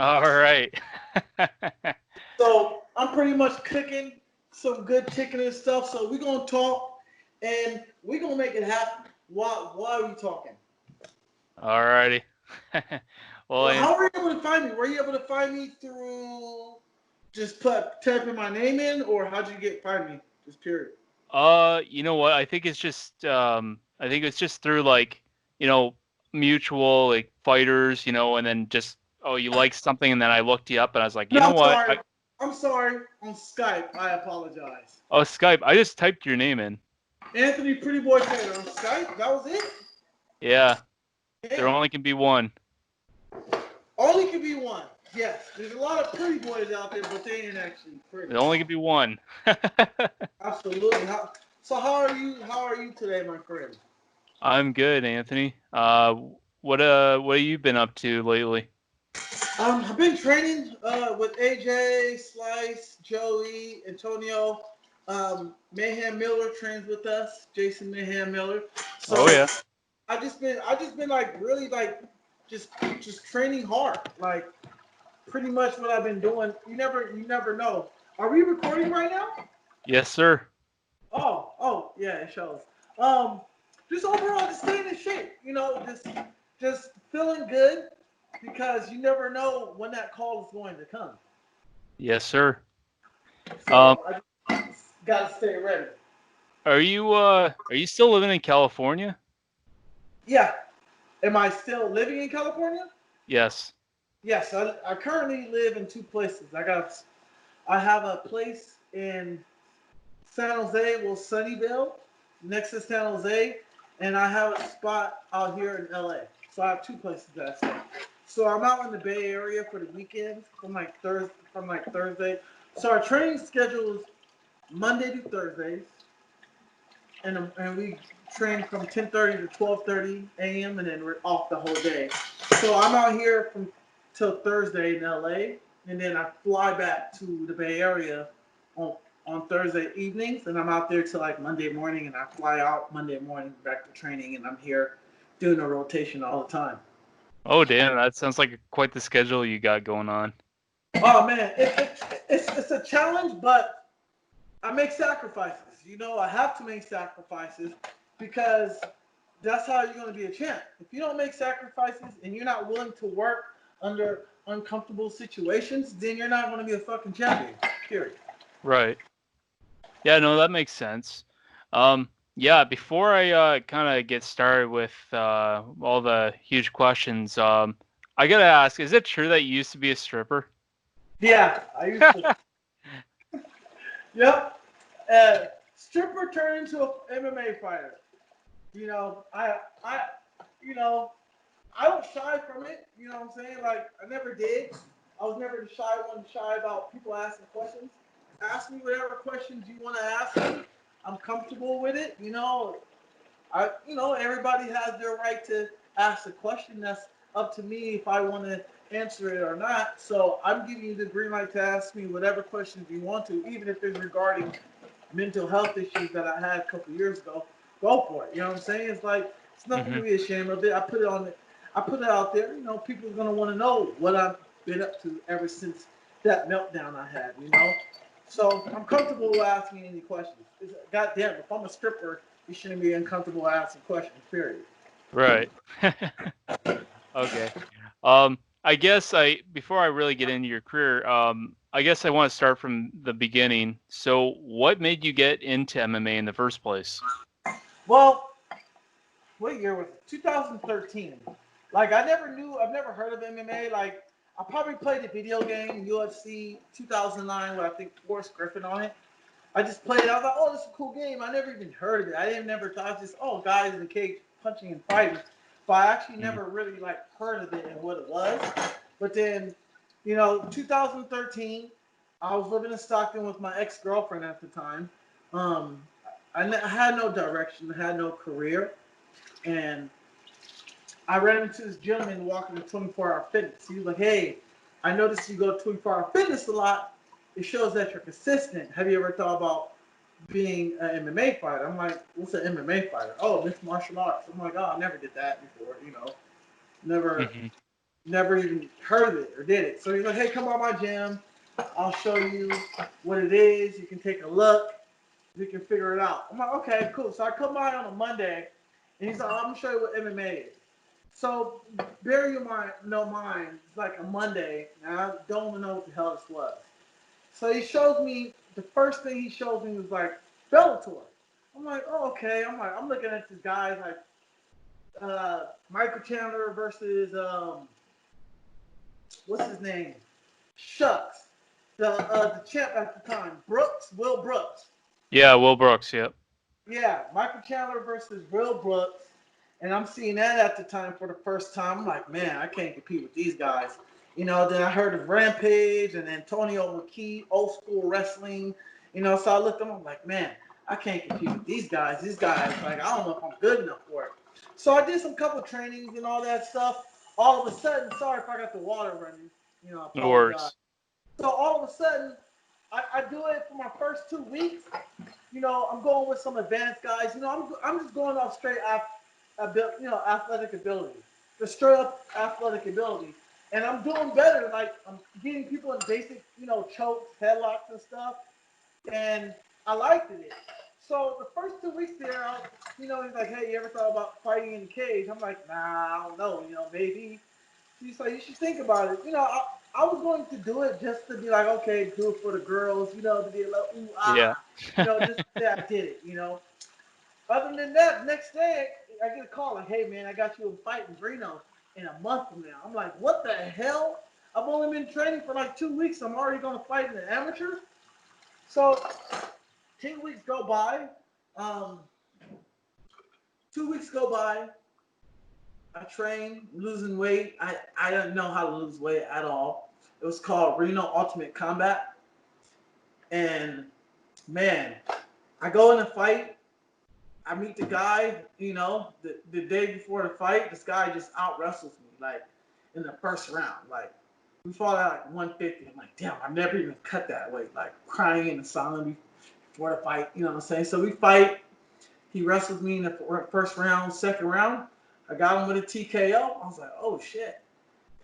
All right. So I'm pretty much cooking some good chicken and stuff. So we're gonna talk and we're gonna make it happen. Why are we talking? All righty. Well, Well, and how were you able to find me? Were you able to find me through just typing my name in, or how'd you get find me? Just period. you know what? I think it's just through like, you know, mutual like fighters, and then just you like something, and then I looked you up, and I was like, you No, know I'm what? sorry. I'm sorry. On Skype, I apologize. Skype. I just typed your name in. Anthony Pretty Boy Taylor on Skype. That was it. Yeah, there Damn. only can be one. Only could be one. Yes, there's a lot of pretty boys out there, but they ain't actually pretty. There only can be one. Absolutely. So how are you? How are you today, my friend? I'm good, Anthony. What have you been up to lately? I've been training with AJ, Slice, Joey, Antonio. Mayhem Miller trains with us. Jason Mayhem Miller. So Oh yeah. I just been like really like just just training hard. Like pretty much what I've been doing. You never know. Are we recording right now? Yes, sir. Oh yeah, it shows. Um, just overall, just staying in shape. Just feeling good because you never know when that call is going to come. Yes, sir. Um, So I just gotta stay ready. are you still living in California? Yeah. Am I still living in California? Yes. Yes. I currently live in two places. I have a place in San Jose, well, Sunnyvale, next to San Jose, and I have a spot out here in LA. So I have two places that I stay. So I'm out in the Bay Area for the weekends from like Thursday. So our training schedule is Monday to Thursdays, and we train from 10:30 to 12:30 a.m. and then we're off the whole day. So I'm out here from till Thursday in LA, and then I fly back to the Bay Area on on Thursday evenings, and I'm out there till like Monday morning, and I fly out Monday morning back to training, and I'm here doing a rotation all the time. Oh, damn, that sounds like quite the schedule you got going on. Oh man, it's a challenge, but I make sacrifices. I have to make sacrifices because that's how you're going to be a champ. If you don't make sacrifices and you're not willing to work under uncomfortable situations, then you're not going to be a fucking champion. Period. Right. Yeah, no, that makes sense. Yeah, before I kind of get started with all the huge questions, I gotta ask, is it true that you used to be a stripper? Yeah, I used to. Yep. Stripper turned into an MMA fighter. You know, I, you know, I don't shy from it. You know what I'm saying? Like I never did. I was never the shy one shy about people asking questions. Ask me whatever questions you want to ask me. I'm comfortable with it. Everybody has their right to ask a question. That's up to me if I want to answer it or not. So I'm giving you the green light to ask me whatever questions you want to, even if it's regarding mental health issues that I had a couple years ago. Go for it. You know what I'm saying? It's like it's nothing to Hmm. be ashamed of. I put it out there. People are gonna want to know what I've been up to ever since that meltdown I had. So I'm comfortable with asking any questions. Goddamn, if I'm a stripper, you shouldn't be uncomfortable asking questions. Period. Right. Okay. I guess before I really get into your career, I guess I want to start from the beginning. So, what made you get into MMA in the first place? Well, what year was it? 2013. Like I've never heard of MMA. Like I probably played the video game UFC 2009 with I think Forrest Griffin on it. I just played it. I was like, oh, this is a cool game. I never even heard of it. I didn't never thought just guys in the cage punching and fighting. But I actually Mm. never really like heard of it and what it was. But then, 2013, I was living in Stockton with my ex girlfriend at the time. Um, I had no direction, I had no career, and I ran into this gentleman walking to 24-hour fitness. He was like, hey, I noticed you go to 24-hour fitness a lot. It shows that you're consistent. Have you ever thought about being an MMA fighter? I'm like, what's an MMA fighter? Oh, mixed martial arts. I'm like, oh, I never did that before. Never, Hmm. never even heard of it or did it. So he's like, hey, come by my gym. I'll show you what it is. You can take a look. You can figure it out. I'm like, okay, cool. So I come by on a Monday, and he's like, I'm gonna show you what MMA is. So bear your mind, no mind. It's like a Monday, and I don't even know what the hell this was. So he shows me the first thing he shows me was like Bellator. I'm like, oh okay. I'm looking at this guy like Michael Chandler versus what's his name? Shucks. The champ at the time, Brooks, Will Brooks. Yeah, Will Brooks. Yep. Yeah, Michael Chandler versus Will Brooks. And I'm seeing that at the time for the first time. I'm like, man, I can't compete with these guys. Then I heard of Rampage and Antonio McKee, old school wrestling. So I looked at them, I'm like, man, I can't compete with these guys. These guys, like, I don't know if I'm good enough for it. So I did some couple trainings and all that stuff. All of a sudden, sorry if I got the water running. I No apologize. worries. So all of a sudden, I do it for my first 2 weeks. I'm going with some advanced guys. I'm just going off straight athletic ability, the straight up athletic ability, and I'm doing better. Like I'm getting people in basic, chokes, headlocks, and stuff, and I liked it. So the first 2 weeks there, he's like, "Hey, you ever thought about fighting in the cage?" I'm like, "Nah, I don't know. Maybe." He's like, "You should think about it." I was going to do it just to be like, okay, do it for the girls, to be a little ooh Yeah. ah, just to say I did it. Other than that, next day I get a call like, hey man, I got you a fight in Reno in a month from now. I'm like, what the hell? I've only been training for like 2 weeks. I'm already going to fight in the amateurs. So 2 weeks go by. Um, 2 weeks go by. I train, losing weight. I didn't know how to lose weight at all. It was called Reno Ultimate Combat. And man, I go in a fight. I meet the guy, the day before the fight, this guy just out wrestles me, like in the first round. Like we fought at like 150. I'm like, damn, I never even cut that weight. Like crying in the silence before the fight, you know what I'm saying? So we fight. He wrestles me in the first round, second round. I got him with a TKO. I was like, oh shit.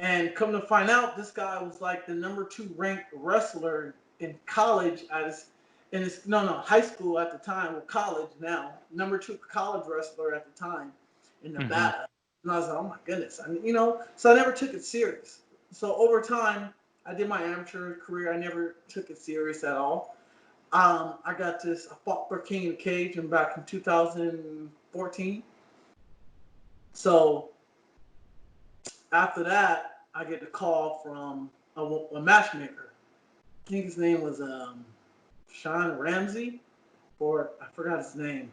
And come to find out, this guy was like the number 2 ranked wrestler in college at his, in his no high school at the time, or college now, number 2 college wrestler at the time in Hmm. Nevada. And I was like, oh my goodness, so I never took it serious. So over time, I did my amateur career. I never took it serious at all. I got this. I fought for King in the Cage back in 2014. So after that, I get a call from a matchmaker. I think his name was Sean Ramsey, or I forgot his name.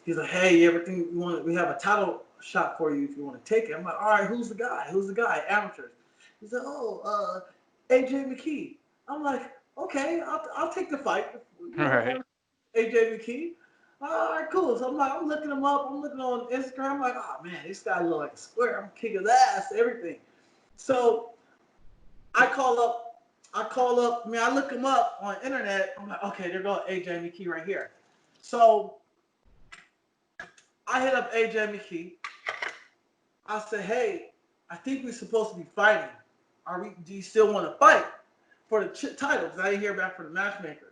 He's like, hey, everything you want? We have a title shot for you if you want to take it. I'm like, all right, who's the guy? Who's the guy? Amateurs. He's like, oh, AJ McKee. I'm like, okay, I'll take the fight. All right. AJ McKee. All right, cool. So I'm looking him up. I'm looking on Instagram. I'm like, oh man, this guy look like a square. I'm kicking his ass, everything. So I call up, I mean, I look him up on the internet. I'm like, okay, they're going AJ McKee right here. So I hit up AJ McKee. I said, hey, I think we're supposed to be fighting. Do you still want to fight for the title? Because I didn't hear back from the matchmakers.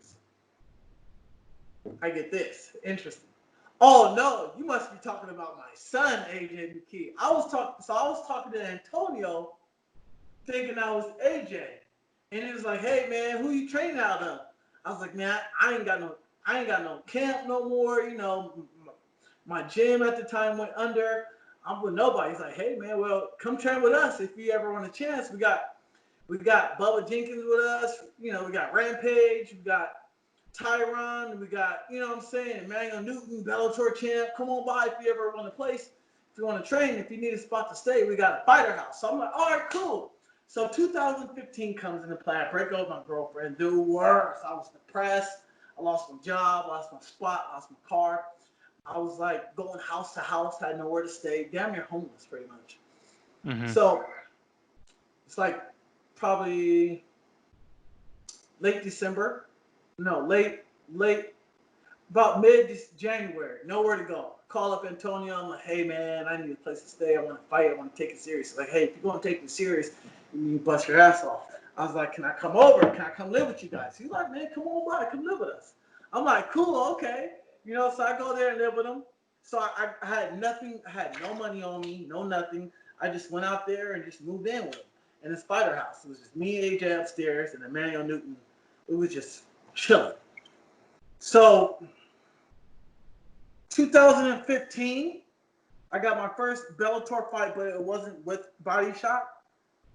I get this. Interesting. Oh no, you must be talking about my son, AJ McKee. I was talking to Antonio, thinking I was AJ, and he was like, "Hey man, who you training out of?" I was like, "Man, I ain't got no camp no more. My gym at the time went under. I'm with nobody." He's like, "Hey man, well, come train with us if you ever want a chance. We got Bubba Jenkins with us. We got Rampage. We got Tyron. We got, what I'm saying, Emmanuel Newton, Bellator champ. Come on by if you ever want a place. If you want to train, if you need a spot to stay, we got a fighter house." So I'm like, all right, cool. So 2015 comes into play. I break up with my girlfriend. The worst. I was depressed. I lost my job, lost my spot, lost my car. I was like going house to house, had nowhere to stay, damn near homeless pretty much. Hmm. So it's like probably late December. No, late, about mid January. Nowhere to go. call up Antonio. I'm like, hey man, I need a place to stay. I want to fight. I want to take it serious. He's like, hey, if you're going to take it serious, you bust your ass off. I was like, can I come over? Can I come live with you guys? He's like, man, come on by, come live with us. I'm like, cool, okay. So I go there and live with him. So I had nothing. I had no money on me, no nothing. I just went out there and just moved in with him in the spider house. It was just me and AJ upstairs and Emmanuel Newton. We was just chilling. So 2015, I got my first Bellator fight, but it wasn't with Body Shot.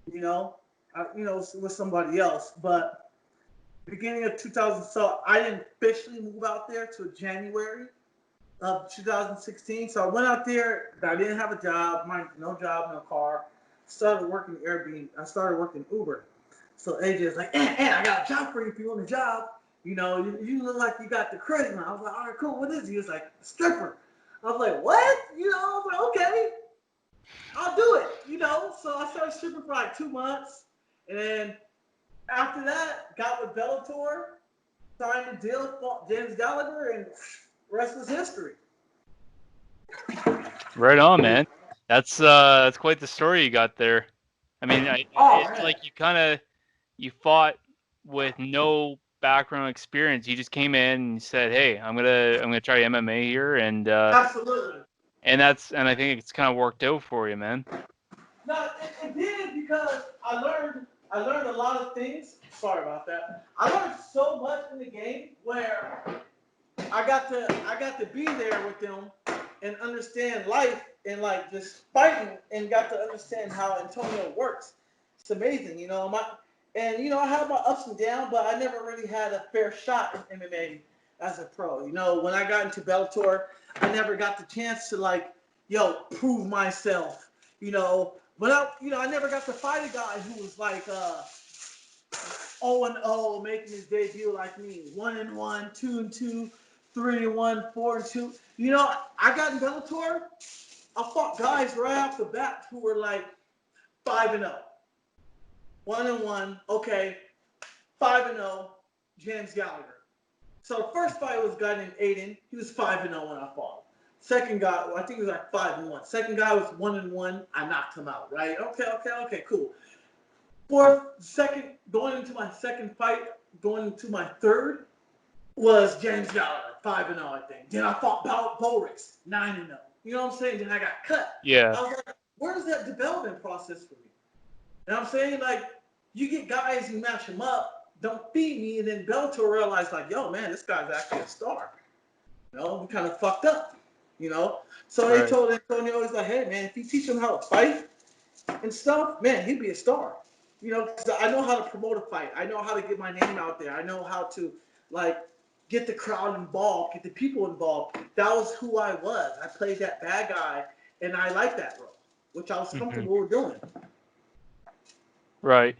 With somebody else. But beginning of 2000, so I didn't officially move out there till January of 2016. So I went out there. I didn't have a job, no job, no car. Started working Airbnb. I started working Uber. So AJ was like, I got a job for you if you want a job. You look like you got the charisma. I was like, all right, cool. What is it? He was like, stripper. I was like, what? I was like, okay, I'll do it. So I started stripping for like 2 months. And then after that, got with Bellator, signed a deal, fought James Gallagher, and the rest was history. Right on, man. That's quite the story you got there. I mean, Oh it's man, like you fought with no background experience. You just came in and said, "Hey, I'm gonna try MMA here," absolutely. and I think it's kind of worked out for you, man. No, it did because I learned a lot of things. Sorry about that. I learned so much in the game where I got to be there with them and understand life and like just fighting and got to understand how Antonio works. It's amazing, I have my ups and downs, but I never really had a fair shot in MMA as a pro. When I got into Bellator, I never got the chance to prove myself. I never got to fight a guy who was like 0-0, making his debut like me. 1-1, 2-2, 3-1, 4-2. I got in Bellator. I fought guys right off the bat who were like 5-0, 1-1. Okay, 5-0. James Gallagher. So the first fight was a guy named Aiden. He was 5-0 when I fought him. Second guy, I think he was like 5-1. Second guy was 1-1. I knocked him out. Right? Okay, cool. Going into my second fight, going into my third, was James Gallagher, 5-0, I think. Then I fought Boris, 9-0. You know what I'm saying? Then I got cut. Yeah. I was like, where's that development process for me? You know what I'm saying? Like, you get guys, you match them up, don't feed me, and then Bellator realized, like, yo, man, this guy's actually a star. We kind of fucked up, So they Right. told Antonio, he's like, hey, man, if you teach him how to fight and stuff, man, he'd be a star. Because I know how to promote a fight. I know how to get my name out there. I know how to, like, get the crowd involved, get the people involved. That was who I was. I played that bad guy, and I liked that role, which I was Hmm. comfortable with doing. Right.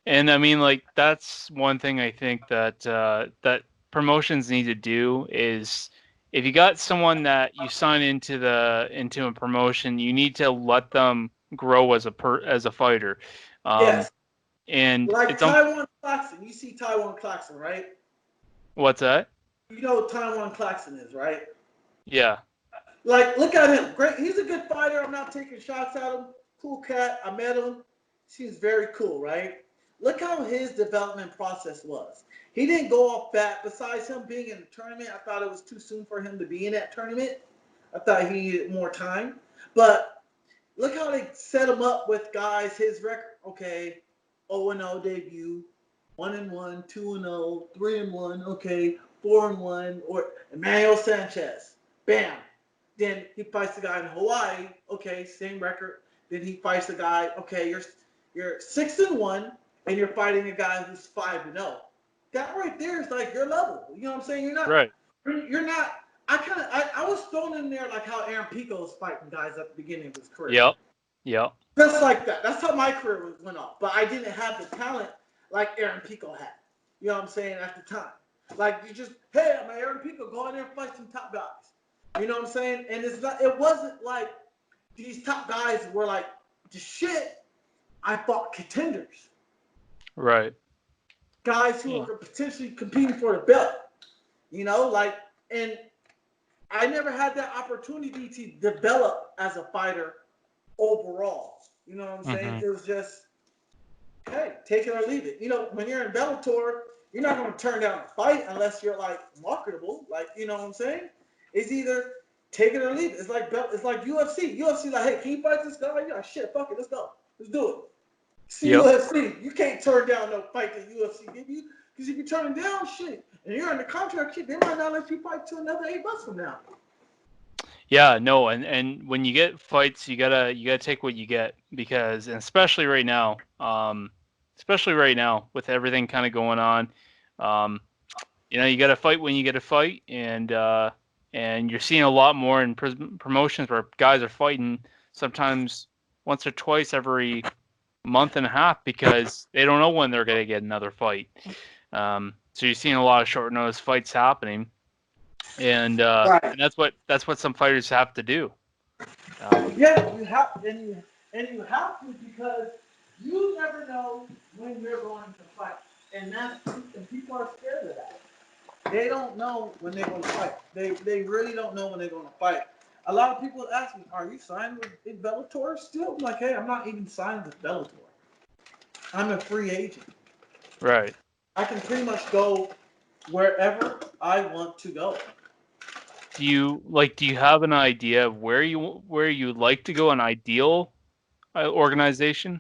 And I mean, like, that's one thing I think that promotions need to do is if you got someone that you sign into a promotion, you need to let them grow as a fighter. Um, Yes. and Like it's um, Taiwan Claxton. You see Taiwan Claxton, right? what's that? You know what Taiwan Claxton is, right? Yeah. Like, look at him. Great. He's a good fighter. I'm not taking shots at him. Cool cat. I met him. Seems very cool, right? Look how his development process was. He didn't go off fat. Besides him being in the tournament, I thought it was too soon for him to be in that tournament. I thought he needed more time. But look how they set him up with guys. His record, okay, 0-0 debut, 1-1, 2-0, 3-1, okay, 4-1, or Emmanuel Sanchez. Bam. Then he fights the guy in Hawaii. Okay, same record. Then he fights the guy. Okay, you're 6-1, and you're fighting a guy who's 5-0. That right there is like your level. You know what I'm saying? You're not. Right. You're not. I was thrown in there like how Aaron Pico was fighting guys at the beginning of his career. Yep. Yep. Just like that. That's how my career went off. But I didn't have the talent like Aaron Pico had. You know what I'm saying? At the time. Like you just, hey, I'm Aaron Pico, go in there and fight some top guys. You know what I'm saying? And it wasn't like these top guys were like the shit. I fought contenders. Right. Guys who Yeah. were potentially competing for the belt. Like, and I never had that opportunity to develop as a fighter overall. You know what I'm saying? Mm-hmm. It was just, hey, take it or leave it. You know, when you're in Bellator, you're not going to turn down a fight unless you're like marketable. Like, you know what I'm saying? It's either take it or leave it. It's like UFC. UFC like, hey, can you fight this guy? You're like, shit, fuck it, let's go, let's do it. See Yep. UFC, you can't turn down no fight that UFC give you because if you turn it down, shit, and you're in the contract, shit, they might not let you fight till another 8 months from now. Yeah, no, and when you get fights, you gotta take what you get because, and especially right now with everything kind of going on, um, you got to fight when you get to fight, and you're seeing a lot more in promotions where guys are fighting sometimes once or twice every month and a half because they don't know when they're gonna get another fight. So you're seeing a lot of short notice fights happening, Right. and that's what some fighters have to do. Um, Yeah, you have, and you have to because you never know when you're going to fight, and people are scared of that. They don't know when they're going to fight. They really don't know when they're going to fight. A lot of people ask me, "Are you signed with Bellator still?" I'm like, "Hey, I'm not even signed with Bellator. I'm a free agent. right. I can pretty much go wherever I want to go." Do you have an idea of where you'd like to go, an ideal organization?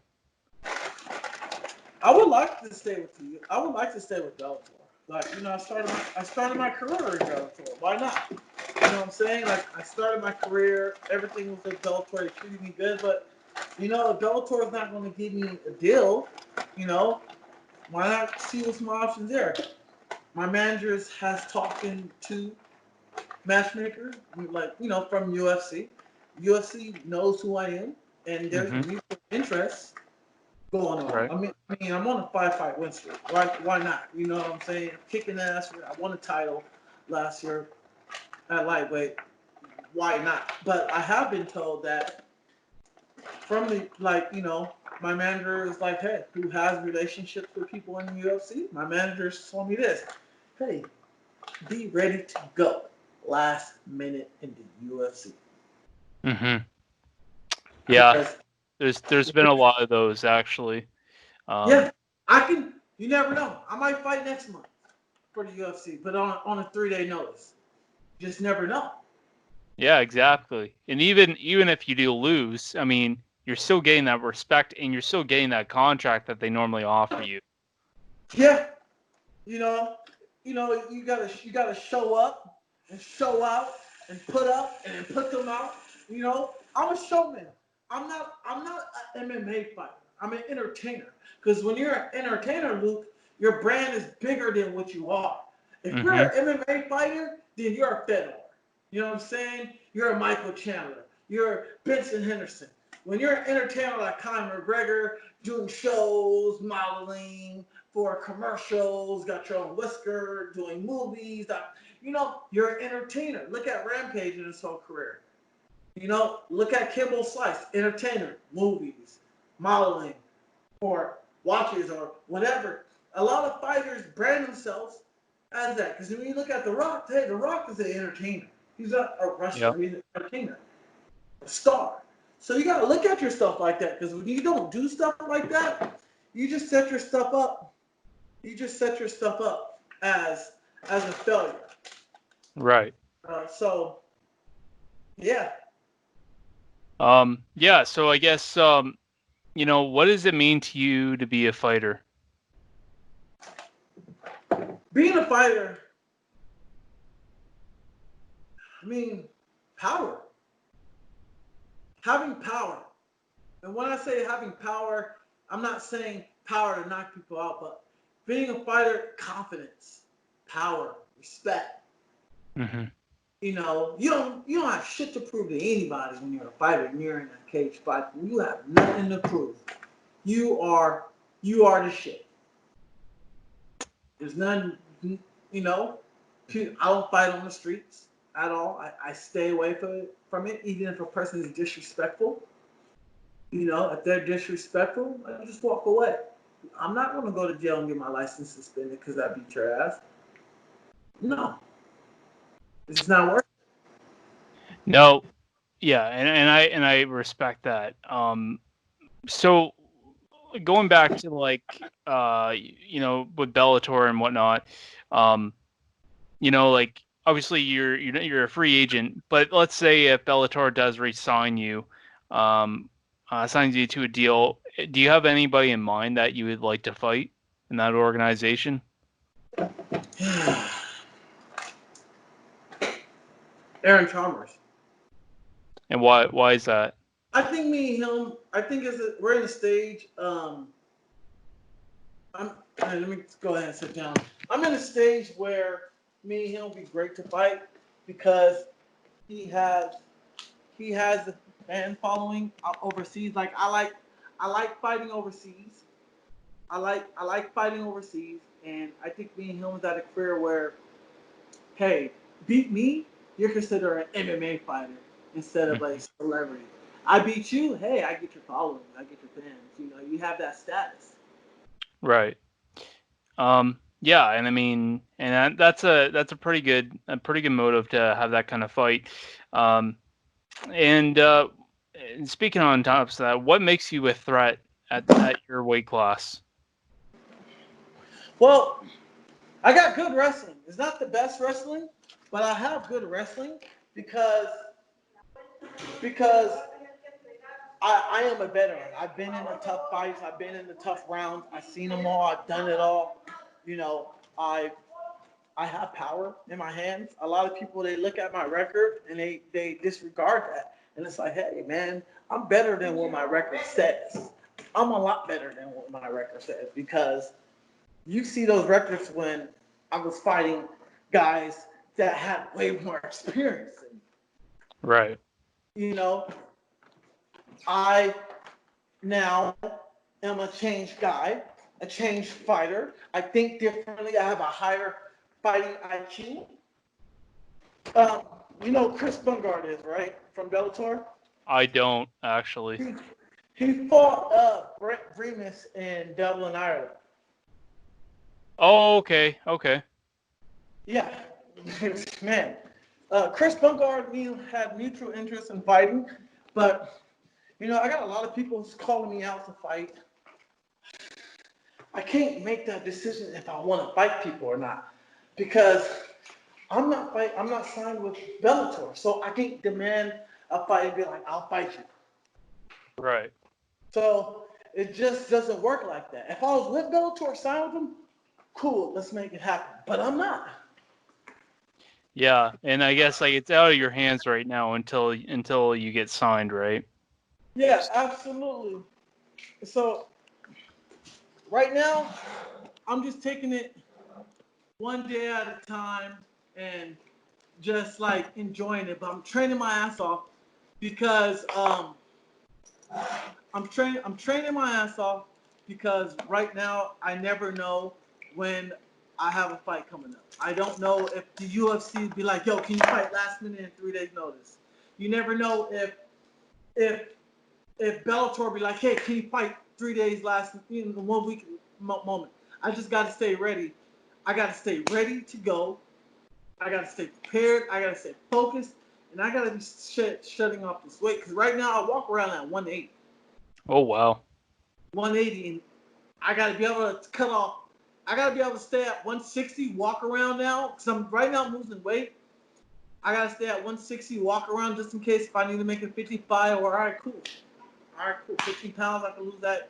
I would like to stay with you. I would like to stay with Bellator. Like, you know, I started my career in Bellator. Why not? You know what I'm saying? Like, I started my career, everything was with Bellator. They treated me good, but you know, if Bellator is not going to give me a deal, you know, why not see what's my options there? My managers has talking to matchmakers, like, you know, from UFC. UFC knows who I am, and there's Mm-hmm. mutual interest going on. Right. I mean, I'm on a 5 fight win streak. Why not? You know what I'm saying? Kicking ass. I won a title last year at lightweight. Why not? But I have been told that from the, like, you know, my manager is like, hey, who has relationships with people in the UFC? My manager told me this. Hey, be ready to go last minute in the UFC. Mm-hmm. Yeah, Because there's been a lot of those actually. Um, yeah, I can. You never know. I might fight next month for the UFC, but on a 3 day notice. Just never know. yeah, exactly. And even if you do lose, I mean, you're still getting that respect and you're still getting that contract that they normally offer you. Yeah, you know, you gotta show up and show out and put up and then put them out. You know, I'm a showman. I'm not an MMA fighter. I'm an entertainer. Because when you're an entertainer, Luke, your brand is bigger than what you are. If you're Mm-hmm. an MMA fighter, then you're a Fedor. You know what I'm saying? You're a Michael Chandler. You're Benson Henderson. When you're an entertainer like Conor McGregor, doing shows, modeling for commercials, got your own whisker, doing movies, you know, you're an entertainer. Look at Rampage in his whole career. You know, look at Kimbo Slice, entertainer, movies, modeling, or watches, or whatever. A lot of fighters brand themselves as that. Because when you look at The Rock, hey, The Rock is an entertainer. He's not a wrestler, Yep. he's an entertainer, a star. So you got to look at your stuff like that. Because when you don't do stuff like that, you just set your stuff up. You just set your stuff up as a failure. Right. So yeah, Yeah. So I guess what does it mean to you to be a fighter? being a fighter, I mean, power, having power. And when I say having power, I'm not saying power to knock people out, but being a fighter, confidence, power, respect. Mm-hmm. You know, you don't have shit to prove to anybody when you're a fighter and you're in a cage fight. You have nothing to prove. You are the shit. There's none, you know. I don't fight on the streets at all. I stay away from it, even if a person is disrespectful. You know, if they're disrespectful, I just walk away. I'm not going to go to jail and get my license suspended because I beat your ass. No, it's not worth it. No, yeah, and I respect that. So going back to like with Bellator and whatnot, um, like obviously you're a free agent, but let's say if Bellator does re-sign you, um, signs you to a deal, do you have anybody in mind that you would like to fight in that organization? Aaron Chalmers. And why is that? I think me and him. I think we're in a stage. Let me go ahead and sit down. I'm in a stage where me and him will be great to fight because he has he has a fan following overseas. Like I like fighting overseas. I like fighting overseas, and I think me and him is at a career where, hey, beat me, you're considered an MMA fighter instead of a Mhm. celebrity. I beat you, hey, I get your following, I get your fans. You have that status. Right. Yeah, and I mean, and that's a pretty good motive to have that kind of fight. Um, and speaking on top of that, what makes you a threat at your weight class? Well, I got good wrestling. It's not the best wrestling, but I have good wrestling because because I am a veteran. I've been in the tough fights. I've been in the tough rounds. I've seen them all. I've done it all. You know, I have power in my hands. A lot of people they look at my record and they disregard that. And it's like, hey man, I'm better than what my record says. I'm a lot better than what my record says because you see those records when I was fighting guys that had way more experience. Right. You know, I now am a changed guy, a changed fighter. I think differently. I have a higher fighting IQ. Um, you know Chris Bungard is right from Bellator. I don't actually. He, he fought Brett Bremus in Dublin, Ireland. Oh, okay, okay. Yeah, man. Chris Bungard and me had mutual interest in fighting, but I got a lot of people calling me out to fight. I can't make that decision if I want to fight people or not because I'm not signed with Bellator, so I can't demand a fight and be like, I'll fight you. Right. So it just doesn't work like that. If I was with Bellator, signed with them, cool, let's make it happen. But I'm not. Yeah, and I guess like it's out of your hands right now until you get signed, right? Yeah, absolutely. So right now, I'm just taking it one day at a time and just like enjoying it. But I'm training my ass off because I'm training my ass off because right now I never know when I have a fight coming up. I don't know if the UFC be like, yo, can you fight last minute in 3 days notice? You never know if if Bellator be like, hey, can you fight 3 days last in 1 week moment. I just got to stay ready. I got to stay ready to go. I got to stay prepared. I got to stay focused, and I got to be shutting off this weight because right now I walk around at 180. Oh wow. 180, and I got to be able to cut off. I got to be able to stay at 160, walk around now, because right now I'm losing weight. I got to stay at 160, walk around just in case if I need to make it 55 or all right, cool. All right, cool. 15 pounds, I can lose that.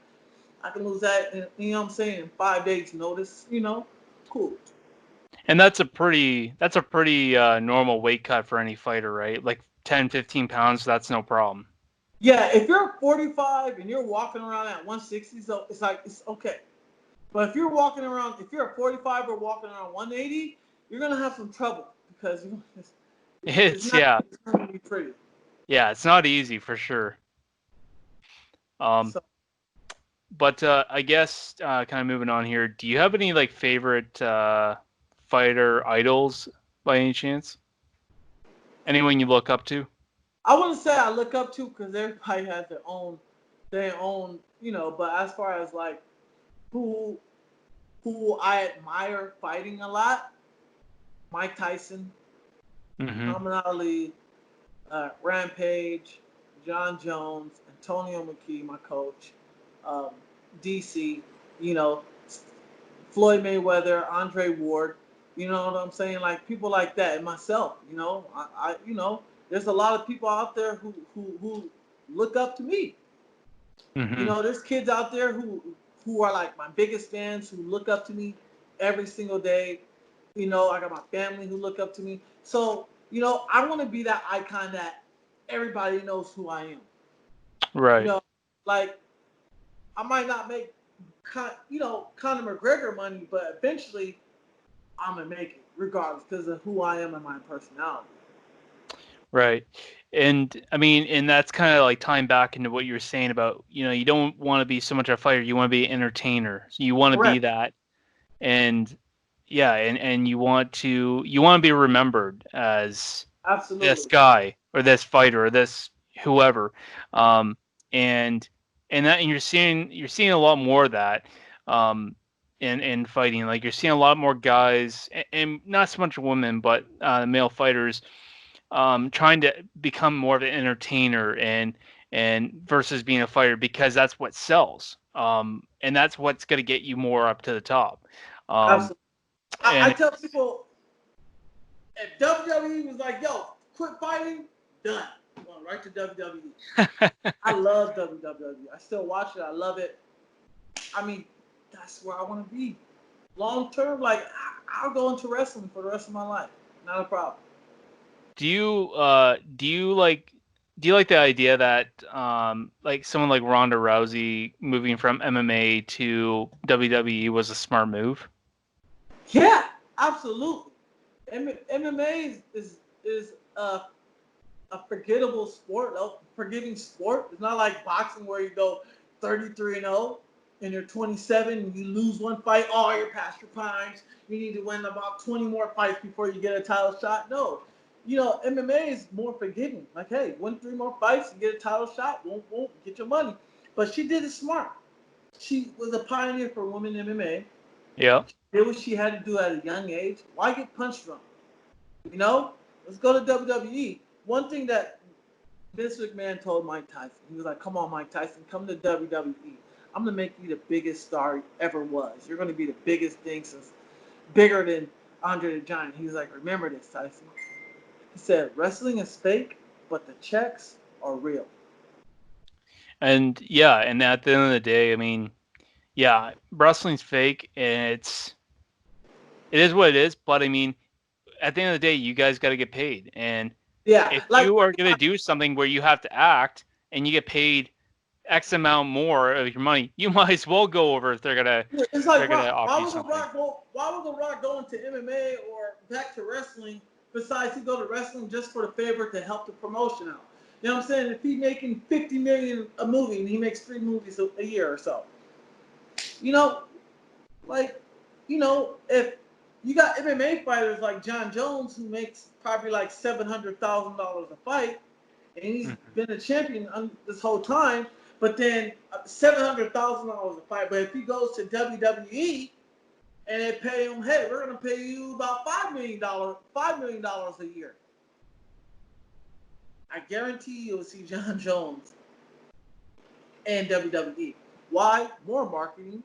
I can lose that, in, you know what I'm saying, in 5 days notice, cool. And that's a pretty normal weight cut for any fighter, right? Like 10, 15 pounds, that's no problem. Yeah, if you're 45 and you're walking around at 160, so it's like, it's okay. But if you're walking around, if you're a 45 or walking around 180, you're gonna have some trouble because it's It's not yeah. gonna be pretty. Yeah, it's not easy for sure. Um, So but I guess kind of moving on here, do you have any like favorite fighter idols by any chance? Anyone you look up to? I wouldn't say I look up to because everybody has their own, But as far as like who who I admire fighting a lot, Mike Tyson, Mm-hmm. Muhammad Ali, Rampage, John Jones, Antonio McKee, my coach, um, DC, you know, Floyd Mayweather, Andre Ward, you know what I'm saying? Like people like that, and myself, there's a lot of people out there who look up to me. You Mm-hmm. know, there's kids out there who are like my biggest fans who look up to me every single day. You know, I got my family who look up to me. So, I want to be that icon that everybody knows who I am. You Right. know, like I might not make, Conor McGregor money, but eventually I'm gonna make it regardless because of who I am and my personality. Right. And I mean, and that's kind of like tying back into what you were saying about, you don't want to be so much a fighter, you want to be an entertainer. So you want to be Correct. that. And yeah, and you want to be remembered as this Absolutely. guy or this fighter or this whoever. Um and and you're seeing a lot more of that in fighting. Like you're seeing a lot more guys and not so much women, but male fighters trying to become more of an entertainer and versus being a fighter because that's what sells. And that's what's going to get you more up to the top. Um, Absolutely. I and tell people if WWE was like, yo, quit fighting, done. I'm going right to WWE. I love WWE. I still watch it. I love it. I mean, that's where I want to be. Long term, like I'll go into wrestling for the rest of my life. Not a problem. do you like the idea that like someone like Ronda Rousey moving from MMA to WWE was a smart move? Yeah, absolutely. MMA is a forgettable sport, a forgiving sport. It's not like boxing where you go 33-0 and you're 27 and you lose one fight. Oh, you're past your primes. You need to win about 20 more fights before you get a title shot. No, MMA is more forgiving. Like, hey, win 3 more fights, you get a title shot. Won't get your money. But she did it smart. She was a pioneer for women MMA. Yeah. She did what she had to do at a young age. Why get punched from? You know, let's go to WWE. One thing that Vince McMahon told Mike Tyson, he was like, "Come on, Mike Tyson, come to WWE. I'm gonna make you the biggest star you ever was. You're gonna be the biggest thing since bigger than Andre the Giant." He was like, "Remember this, Tyson." He said, "Wrestling is fake, but the checks are real." And yeah, and at the end of the day, I mean, yeah, wrestling's fake and it is what it is, but I mean, at the end of the day, you guys got to get paid. And Yeah, if like you are going to do something where you have to act and you get paid X amount more of your money, you might as well go over if they're gonna it's they're like gonna Rock. offer Why you would the something. Rock go? Why would the Rock go into MMA or back to wrestling? Besides, he go to wrestling just for the favor to help the promotion out. You know what I'm saying? If he making 50 million a movie and he makes 3 movies a year or so, you know, like, if you got MMA fighters like John Jones who makes probably like $700,000 a fight, and he's Mhm. been a champion this whole time. But then $700,000 a fight. But if he goes to WWE and they pay him, hey, we're gonna pay you about $5 million a year. I guarantee you'll see John Jones and WWE. Why? More marketing,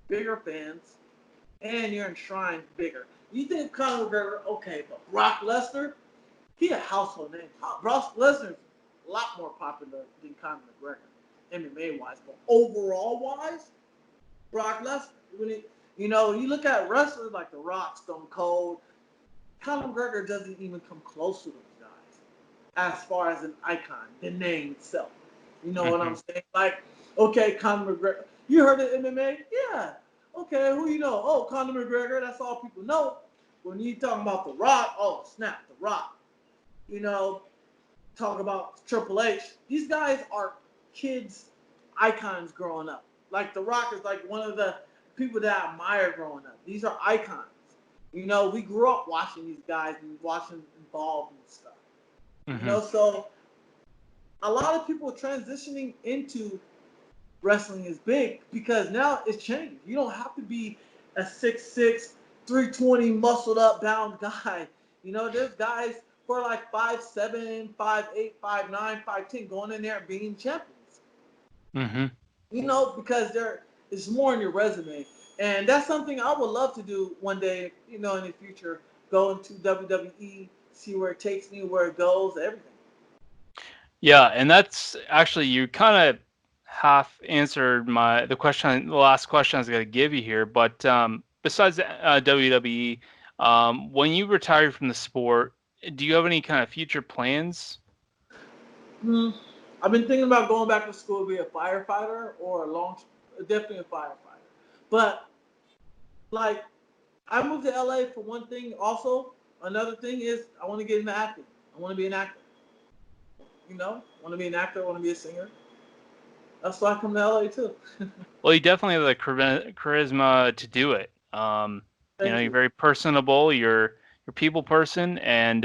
bigger fans, and you're enshrined bigger. You think Conor McGregor, okay, but Brock Lesnar, he a household name. Brock Lesnar's a lot more popular than Conor McGregor, MMA wise, but overall wise, Brock Lesnar. You look at wrestlers like The Rock, Stone Cold. Conor McGregor doesn't even come close to those guys as far as an icon, the name itself. You know what I'm Mhm. saying? Like, okay, Conor McGregor. You heard of MMA? Yeah. Okay, who you know? Oh, Conor McGregor. That's all people know. When you talking about The Rock, oh snap, The Rock. You know, talk about Triple H. These guys are kids, icons growing up. Like The Rock is like one of the people that I admire growing up. These are icons. We grew up watching these guys and watching involved and stuff. Mhm. So a lot of people transitioning into wrestling is big because now it's changed. You don't have to be a 6'6", 320 muscled up bound guy. There's guys for like 5'7", 5'8", 5'9", 5'10", going in there and being champions. Mm-hmm. Because there is more in your resume, and that's something I would love to do one day. In the future, go into WWE, see where it takes me, where it goes, everything. Yeah, and that's actually you kind of half answered the last question I was going to give you here. But besides WWE, when you retired from the sport, do you have any kind of future plans? Hmm. I've been thinking about going back to school to be a firefighter or definitely a firefighter. But like, I moved to LA for one thing. Also, another thing is I want to get into acting. I want to be an actor. I want to be an actor. I want to be a singer. That's why I come to LA too. Well, you definitely have the charisma to do it. Thank You're you. very personable. You're people person, and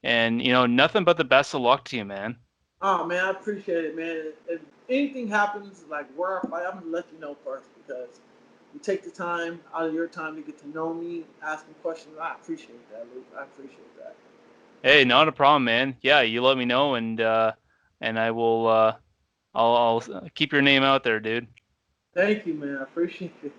nothing but the best of luck to you, man. Oh man, I appreciate it, man. If anything happens, like where I fight, I'm gonna let you know first because you take the time out of your time to get to know me, ask me questions. I appreciate that, Luke. I appreciate that. Hey, not a problem, man. Yeah, you let me know, and I will. I'll keep your name out there, dude. Thank you, man. I appreciate it.